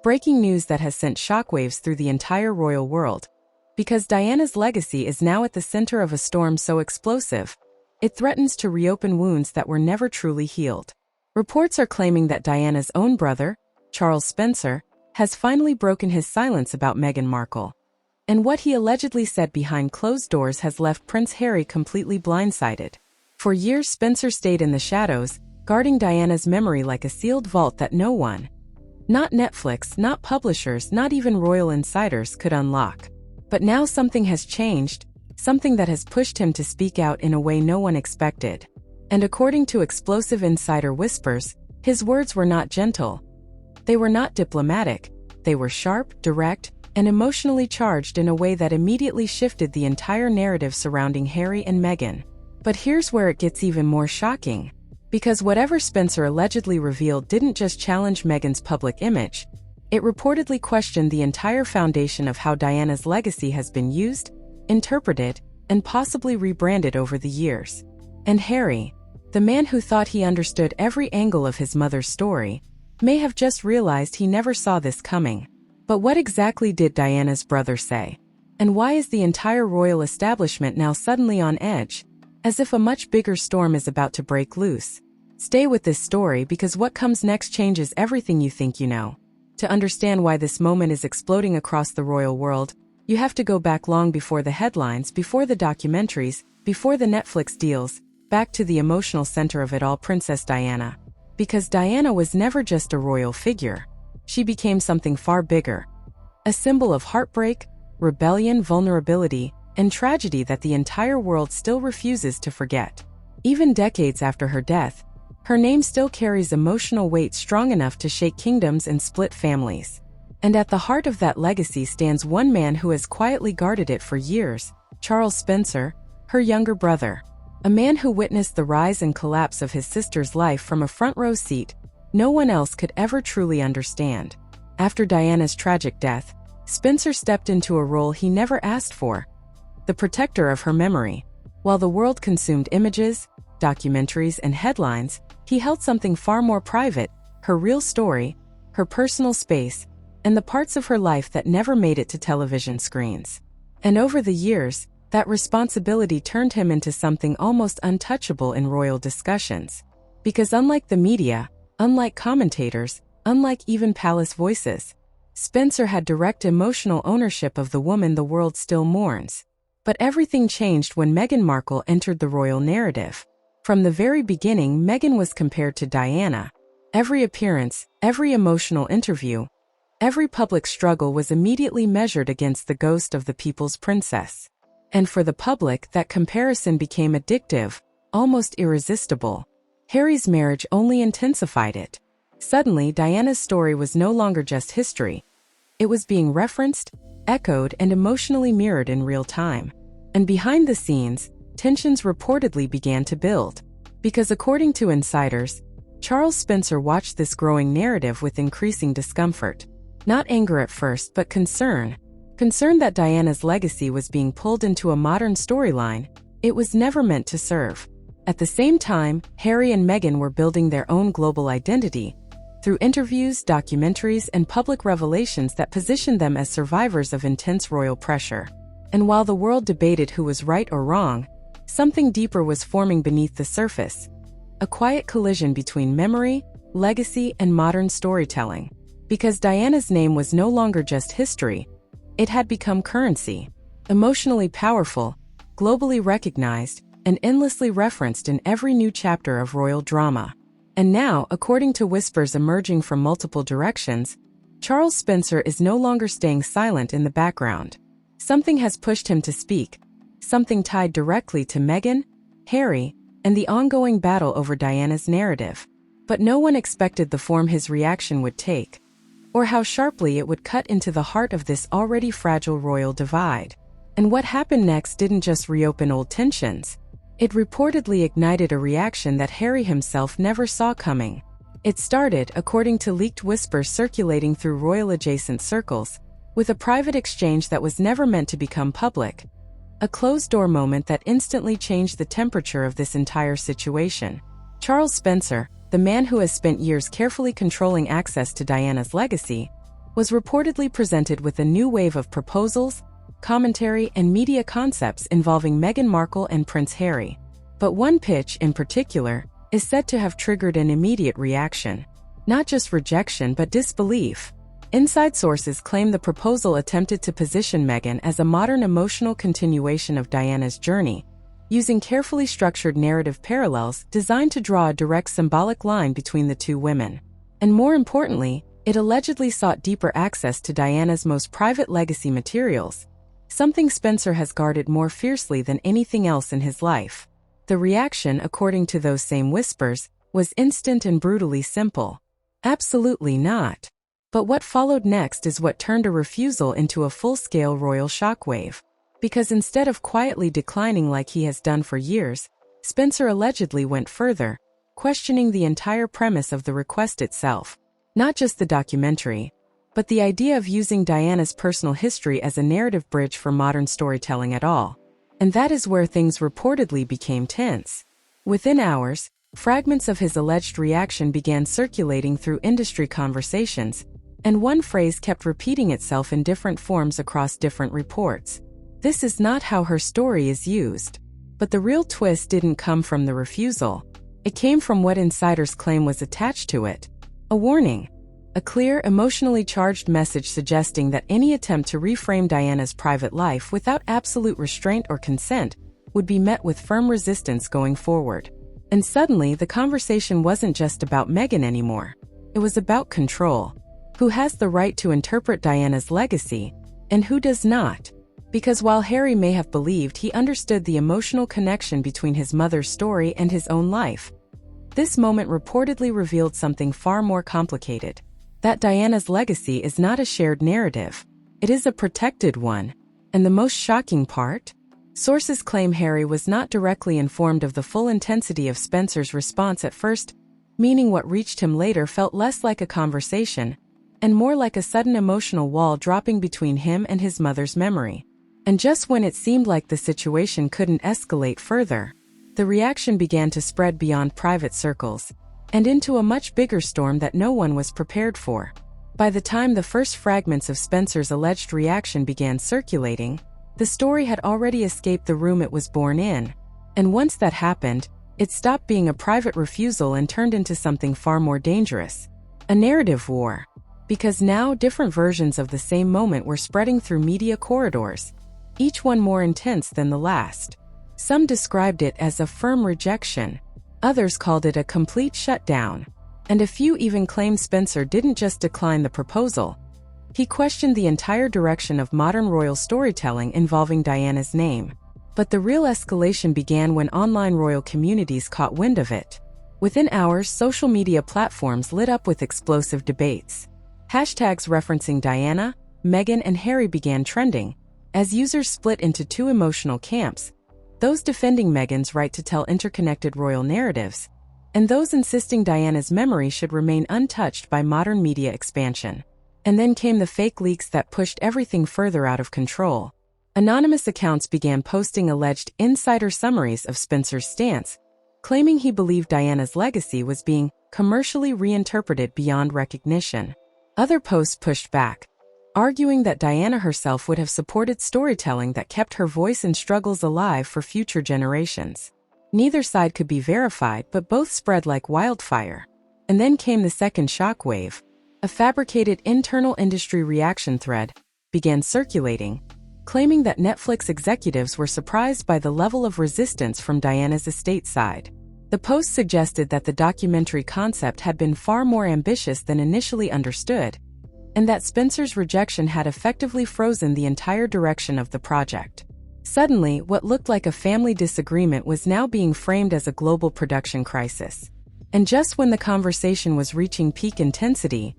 Breaking news that has sent shockwaves through the entire royal world. Because Diana's legacy is now at the center of a storm so explosive, it threatens to reopen wounds that were never truly healed. Reports are claiming that Diana's own brother, Charles Spencer, has finally broken his silence about Meghan Markle. And what he allegedly said behind closed doors has left Prince Harry completely blindsided. For years, Spencer stayed in the shadows, guarding Diana's memory like a sealed vault that no one, not Netflix, not publishers, not even royal insiders, could unlock. But now something has changed, something that has pushed him to speak out in a way no one expected. And according to explosive insider whispers, his words were not gentle. They were not diplomatic. They were sharp, direct, and emotionally charged in a way that immediately shifted the entire narrative surrounding Harry and Meghan. But here's where it gets even more shocking. Because whatever Spencer allegedly revealed didn't just challenge Meghan's public image, it reportedly questioned the entire foundation of how Diana's legacy has been used, interpreted, and possibly rebranded over the years. And Harry, the man who thought he understood every angle of his mother's story, may have just realized he never saw this coming. But what exactly did Diana's brother say? And why is the entire royal establishment now suddenly on edge, as if a much bigger storm is about to break loose? Stay with this story because what comes next changes everything you think you know. To understand why this moment is exploding across the royal world, you have to go back long before the headlines, before the documentaries, before the Netflix deals, back to the emotional center of it all, Princess Diana. Because Diana was never just a royal figure. She became something far bigger. A symbol of heartbreak, rebellion, vulnerability, and tragedy that the entire world still refuses to forget. Even decades after her death, her name still carries emotional weight strong enough to shake kingdoms and split families. And at the heart of that legacy stands one man who has quietly guarded it for years, Charles Spencer, her younger brother. A man who witnessed the rise and collapse of his sister's life from a front-row seat no one else could ever truly understand. After Diana's tragic death, Spencer stepped into a role he never asked for, the protector of her memory. While the world consumed images, documentaries, and headlines, he held something far more private, her real story, her personal space, and the parts of her life that never made it to television screens. And over the years, that responsibility turned him into something almost untouchable in royal discussions. Because unlike the media, unlike commentators, unlike even palace voices, Spencer had direct emotional ownership of the woman the world still mourns. But everything changed when Meghan Markle entered the royal narrative. From the very beginning, Meghan was compared to Diana. Every appearance, every emotional interview, every public struggle was immediately measured against the ghost of the people's princess. And for the public, that comparison became addictive, almost irresistible. Harry's marriage only intensified it. Suddenly, Diana's story was no longer just history. It was being referenced, echoed, and emotionally mirrored in real time. And behind the scenes, tensions reportedly began to build. Because according to insiders, Charles Spencer watched this growing narrative with increasing discomfort. Not anger at first, but concern. Concern that Diana's legacy was being pulled into a modern storyline it was never meant to serve. At the same time, Harry and Meghan were building their own global identity through interviews, documentaries, and public revelations that positioned them as survivors of intense royal pressure. And while the world debated who was right or wrong, something deeper was forming beneath the surface. A quiet collision between memory, legacy, and modern storytelling. Because Diana's name was no longer just history, it had become currency. Emotionally powerful, globally recognized, and endlessly referenced in every new chapter of royal drama. And now, according to whispers emerging from multiple directions, Charles Spencer is no longer staying silent in the background. Something has pushed him to speak, something tied directly to Meghan, Harry, and the ongoing battle over Diana's narrative. But no one expected the form his reaction would take, or how sharply it would cut into the heart of this already fragile royal divide. And what happened next didn't just reopen old tensions. It reportedly ignited a reaction that Harry himself never saw coming. It started, according to leaked whispers circulating through royal-adjacent circles, with a private exchange that was never meant to become public. A closed-door moment that instantly changed the temperature of this entire situation. Charles Spencer, the man who has spent years carefully controlling access to Diana's legacy, was reportedly presented with a new wave of proposals, commentary, and media concepts involving Meghan Markle and Prince Harry. But one pitch, in particular, is said to have triggered an immediate reaction. Not just rejection but disbelief. Inside sources claim the proposal attempted to position Meghan as a modern emotional continuation of Diana's journey, using carefully structured narrative parallels designed to draw a direct symbolic line between the two women. And more importantly, it allegedly sought deeper access to Diana's most private legacy materials, something Spencer has guarded more fiercely than anything else in his life. The reaction, according to those same whispers, was instant and brutally simple. Absolutely not. But what followed next is what turned a refusal into a full-scale royal shockwave. Because instead of quietly declining like he has done for years, Spencer allegedly went further, questioning the entire premise of the request itself. Not just the documentary, but the idea of using Diana's personal history as a narrative bridge for modern storytelling at all. And that is where things reportedly became tense. Within hours, fragments of his alleged reaction began circulating through industry conversations, and one phrase kept repeating itself in different forms across different reports. "This is not how her story is used." But the real twist didn't come from the refusal. It came from what insiders claim was attached to it. A warning. A clear, emotionally charged message suggesting that any attempt to reframe Diana's private life without absolute restraint or consent would be met with firm resistance going forward. And suddenly, the conversation wasn't just about Meghan anymore. It was about control. Who has the right to interpret Diana's legacy, and who does not? Because while Harry may have believed he understood the emotional connection between his mother's story and his own life, this moment reportedly revealed something far more complicated. That Diana's legacy is not a shared narrative. It is a protected one. And the most shocking part? Sources claim Harry was not directly informed of the full intensity of Spencer's response at first, meaning what reached him later felt less like a conversation, and more like a sudden emotional wall dropping between him and his mother's memory. And just when it seemed like the situation couldn't escalate further, the reaction began to spread beyond private circles, and into a much bigger storm that no one was prepared for. By the time the first fragments of Spencer's alleged reaction began circulating, the story had already escaped the room it was born in. And once that happened, it stopped being a private refusal and turned into something far more dangerous. A narrative war. Because now different versions of the same moment were spreading through media corridors, each one more intense than the last. Some described it as a firm rejection. Others called it a complete shutdown, and a few even claimed Spencer didn't just decline the proposal. He questioned the entire direction of modern royal storytelling involving Diana's name. But the real escalation began when online royal communities caught wind of it. Within hours, social media platforms lit up with explosive debates. Hashtags referencing Diana, Meghan, and Harry began trending, as users split into two emotional camps: those defending Meghan's right to tell interconnected royal narratives, and those insisting Diana's memory should remain untouched by modern media expansion. And then came the fake leaks that pushed everything further out of control. Anonymous accounts began posting alleged insider summaries of Spencer's stance, claiming he believed Diana's legacy was being commercially reinterpreted beyond recognition. Other posts pushed back, arguing that Diana herself would have supported storytelling that kept her voice and struggles alive for future generations. Neither side could be verified, but both spread like wildfire. And then came the second shockwave. A fabricated internal industry reaction thread began circulating, claiming that Netflix executives were surprised by the level of resistance from Diana's estate side. The post suggested that the documentary concept had been far more ambitious than initially understood, and that Spencer's rejection had effectively frozen the entire direction of the project. Suddenly, what looked like a family disagreement was now being framed as a global production crisis. And just when the conversation was reaching peak intensity,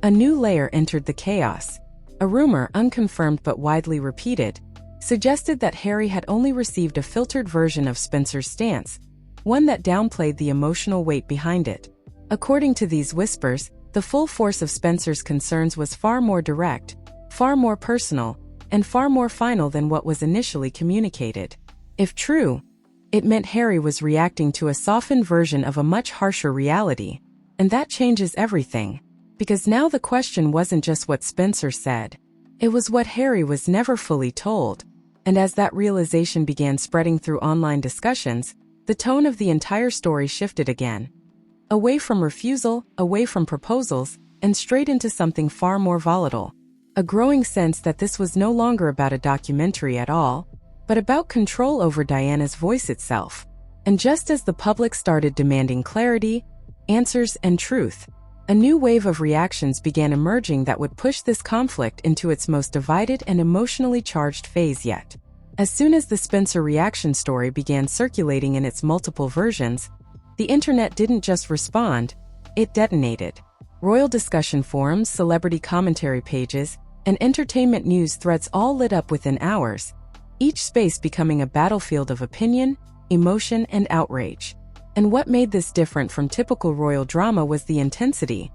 a new layer entered the chaos. A rumor, unconfirmed but widely repeated, suggested that Harry had only received a filtered version of Spencer's stance, one that downplayed the emotional weight behind it. According to these whispers, the full force of Spencer's concerns was far more direct, far more personal, and far more final than what was initially communicated. If true, it meant Harry was reacting to a softened version of a much harsher reality, and that changes everything. Because now the question wasn't just what Spencer said. It was what Harry was never fully told. And as that realization began spreading through online discussions, the tone of the entire story shifted again. Away from refusal, away from proposals, and straight into something far more volatile. A growing sense that this was no longer about a documentary at all, but about control over Diana's voice itself. And just as the public started demanding clarity, answers, and truth, a new wave of reactions began emerging that would push this conflict into its most divided and emotionally charged phase yet. As soon as the Spencer reaction story began circulating in its multiple versions, the internet didn't just respond, it detonated. Royal discussion forums, celebrity commentary pages, and entertainment news threads all lit up within hours, each space becoming a battlefield of opinion, emotion, and outrage. And what made this different from typical royal drama was the intensity.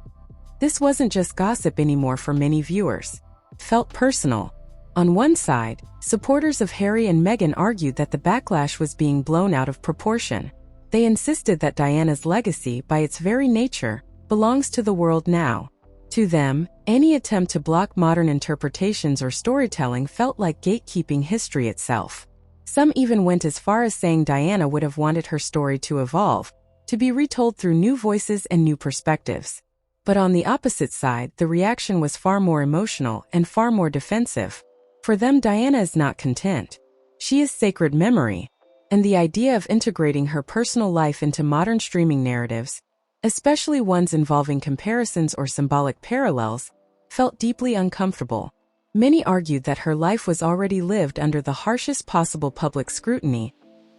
This wasn't just gossip anymore for many viewers. It felt personal. On one side, supporters of Harry and Meghan argued that the backlash was being blown out of proportion. They insisted that Diana's legacy, by its very nature, belongs to the world now. To them, any attempt to block modern interpretations or storytelling felt like gatekeeping history itself. Some even went as far as saying Diana would have wanted her story to evolve, to be retold through new voices and new perspectives. But on the opposite side, the reaction was far more emotional and far more defensive. For them, Diana is not content. She is sacred memory. And the idea of integrating her personal life into modern streaming narratives, especially ones involving comparisons or symbolic parallels, felt deeply uncomfortable. Many argued that her life was already lived under the harshest possible public scrutiny,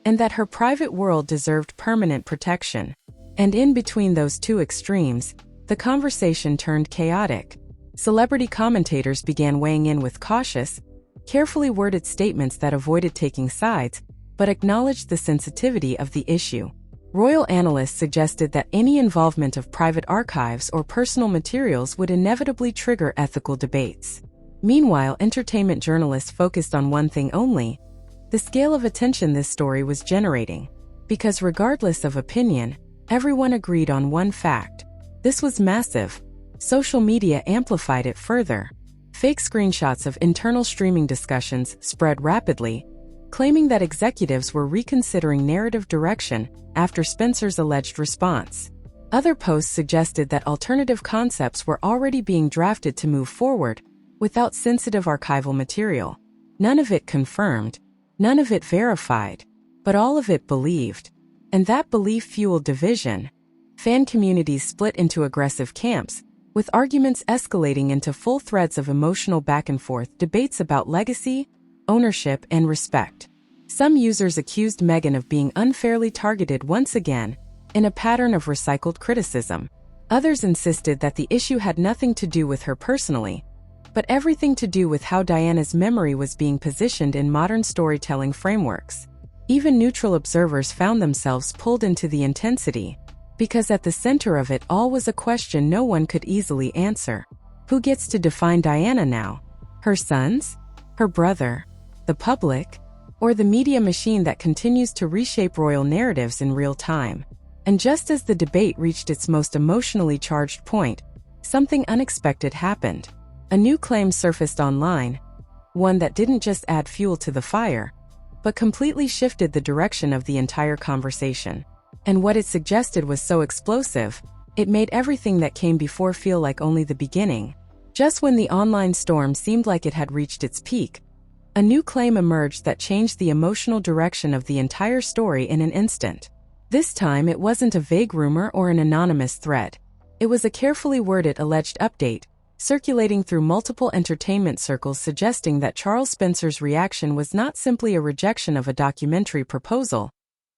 and that her private world deserved permanent protection. And in between those two extremes, the conversation turned chaotic. Celebrity commentators began weighing in with cautious, carefully worded statements that avoided taking sides, but acknowledged the sensitivity of the issue. Royal analysts suggested that any involvement of private archives or personal materials would inevitably trigger ethical debates. Meanwhile, entertainment journalists focused on one thing only: the scale of attention this story was generating. Because regardless of opinion, everyone agreed on one fact. This was massive. Social media amplified it further. Fake screenshots of internal streaming discussions spread rapidly, claiming that executives were reconsidering narrative direction after Spencer's alleged response. Other posts suggested that alternative concepts were already being drafted to move forward, without sensitive archival material. None of it confirmed, none of it verified, but all of it believed. And that belief fueled division. Fan communities split into aggressive camps, with arguments escalating into full threads of emotional back and forth debates about legacy, ownership, and respect. Some users accused Meghan of being unfairly targeted once again, in a pattern of recycled criticism. Others insisted that the issue had nothing to do with her personally, but everything to do with how Diana's memory was being positioned in modern storytelling frameworks. Even neutral observers found themselves pulled into the intensity, because at the center of it all was a question no one could easily answer. Who gets to define Diana now? Her sons? Her brother? The public? Or the media machine that continues to reshape royal narratives in real time? And just as the debate reached its most emotionally charged point, something unexpected happened. A new claim surfaced online, one that didn't just add fuel to the fire, but completely shifted the direction of the entire conversation. And what it suggested was so explosive, it made everything that came before feel like only the beginning. Just when the online storm seemed like it had reached its peak, a new claim emerged that changed the emotional direction of the entire story in an instant. This time, it wasn't a vague rumor or an anonymous thread. It was a carefully worded alleged update, circulating through multiple entertainment circles, suggesting that Charles Spencer's reaction was not simply a rejection of a documentary proposal,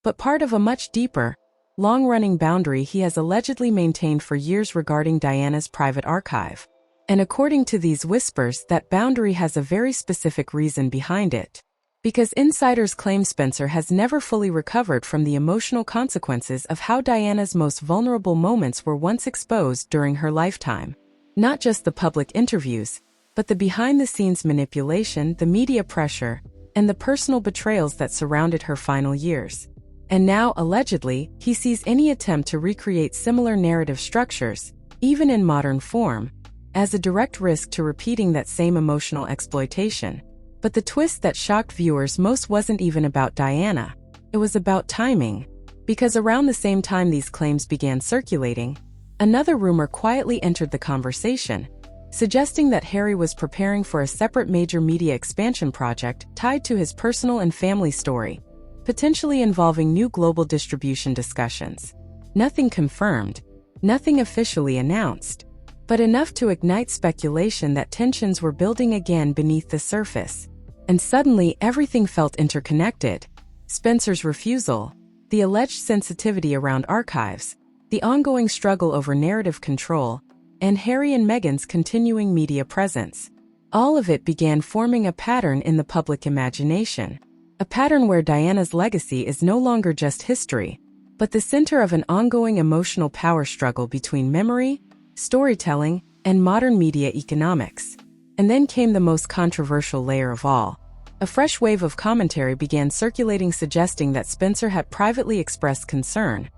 but part of a much deeper, long-running boundary he has allegedly maintained for years regarding Diana's private archive. And according to these whispers, that boundary has a very specific reason behind it. Because insiders claim Spencer has never fully recovered from the emotional consequences of how Diana's most vulnerable moments were once exposed during her lifetime. Not just the public interviews, but the behind-the-scenes manipulation, the media pressure, and the personal betrayals that surrounded her final years. And now, allegedly, he sees any attempt to recreate similar narrative structures, even in modern form, as a direct risk to repeating that same emotional exploitation. But the twist that shocked viewers most wasn't even about Diana. It was about timing. Because around the same time these claims began circulating, another rumor quietly entered the conversation, suggesting that Harry was preparing for a separate major media expansion project tied to his personal and family story, potentially involving new global distribution discussions. Nothing confirmed, nothing officially announced, but enough to ignite speculation that tensions were building again beneath the surface. And suddenly everything felt interconnected. Spencer's refusal, the alleged sensitivity around archives, the ongoing struggle over narrative control, and Harry and Meghan's continuing media presence. All of it began forming a pattern in the public imagination. A pattern where Diana's legacy is no longer just history, but the center of an ongoing emotional power struggle between memory, storytelling, and modern media economics. And then came the most controversial layer of all. A fresh wave of commentary began circulating suggesting that Spencer had privately expressed concern.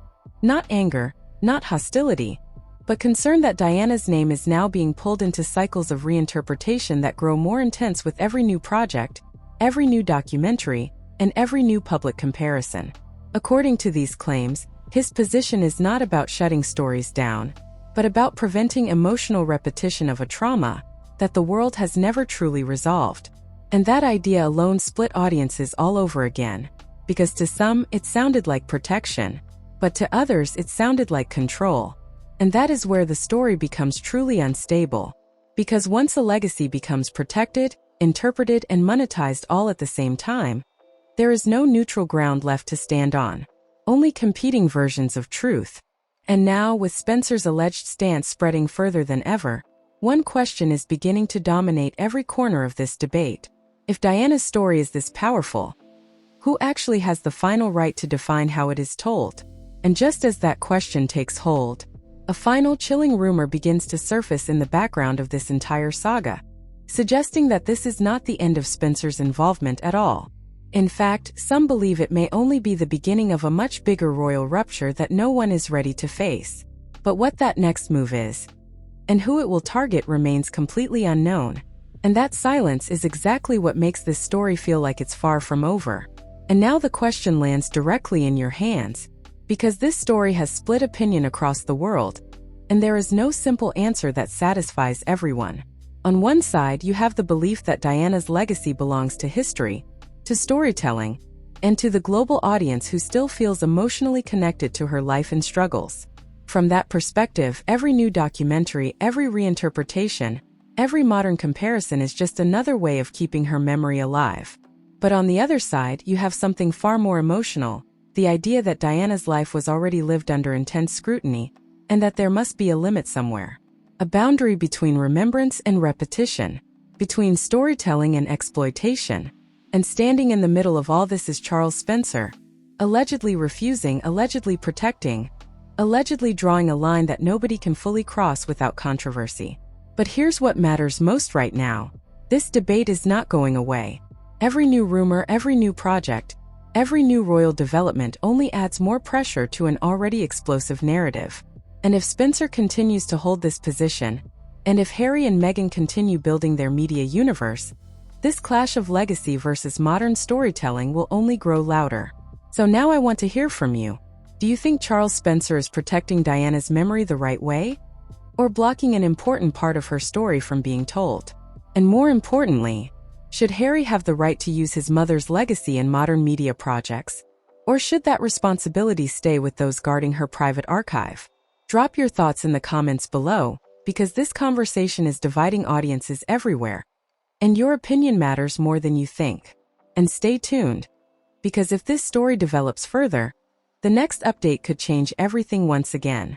Not anger, not hostility, but concern that Diana's name is now being pulled into cycles of reinterpretation that grow more intense with every new project, every new documentary, and every new public comparison. According to these claims, his position is not about shutting stories down, but about preventing emotional repetition of a trauma that the world has never truly resolved. And that idea alone split audiences all over again, because to some it sounded like protection, but to others it sounded like control. And that is where the story becomes truly unstable. Because once a legacy becomes protected, interpreted, and monetized all at the same time, there is no neutral ground left to stand on. Only competing versions of truth. And now, with Spencer's alleged stance spreading further than ever, one question is beginning to dominate every corner of this debate. If Diana's story is this powerful, who actually has the final right to define how it is told? And just as that question takes hold, a final chilling rumor begins to surface in the background of this entire saga, suggesting that this is not the end of Spencer's involvement at all. In fact, some believe it may only be the beginning of a much bigger royal rupture that no one is ready to face. But what that next move is, and who it will target, remains completely unknown. And that silence is exactly what makes this story feel like it's far from over. And now the question lands directly in your hands, because this story has split opinion across the world, and there is no simple answer that satisfies everyone. On one side, you have the belief that Diana's legacy belongs to history, to storytelling, and to the global audience who still feels emotionally connected to her life and struggles. From that perspective, every new documentary, every reinterpretation, every modern comparison is just another way of keeping her memory alive. But on the other side, you have something far more emotional, the idea that Diana's life was already lived under intense scrutiny, and that there must be a limit somewhere. A boundary between remembrance and repetition, between storytelling and exploitation. And standing in the middle of all this is Charles Spencer, allegedly refusing, allegedly protecting, allegedly drawing a line that nobody can fully cross without controversy. But here's what matters most right now. This debate is not going away. Every new rumor, every new project, every new royal development only adds more pressure to an already explosive narrative. And if Spencer continues to hold this position, and if Harry and Meghan continue building their media universe, this clash of legacy versus modern storytelling will only grow louder. So now I want to hear from you. Do you think Charles Spencer is protecting Diana's memory the right way? Or blocking an important part of her story from being told? And more importantly, should Harry have the right to use his mother's legacy in modern media projects? Or should that responsibility stay with those guarding her private archive? Drop your thoughts in the comments below, because this conversation is dividing audiences everywhere. And your opinion matters more than you think. And stay tuned, because if this story develops further, the next update could change everything once again.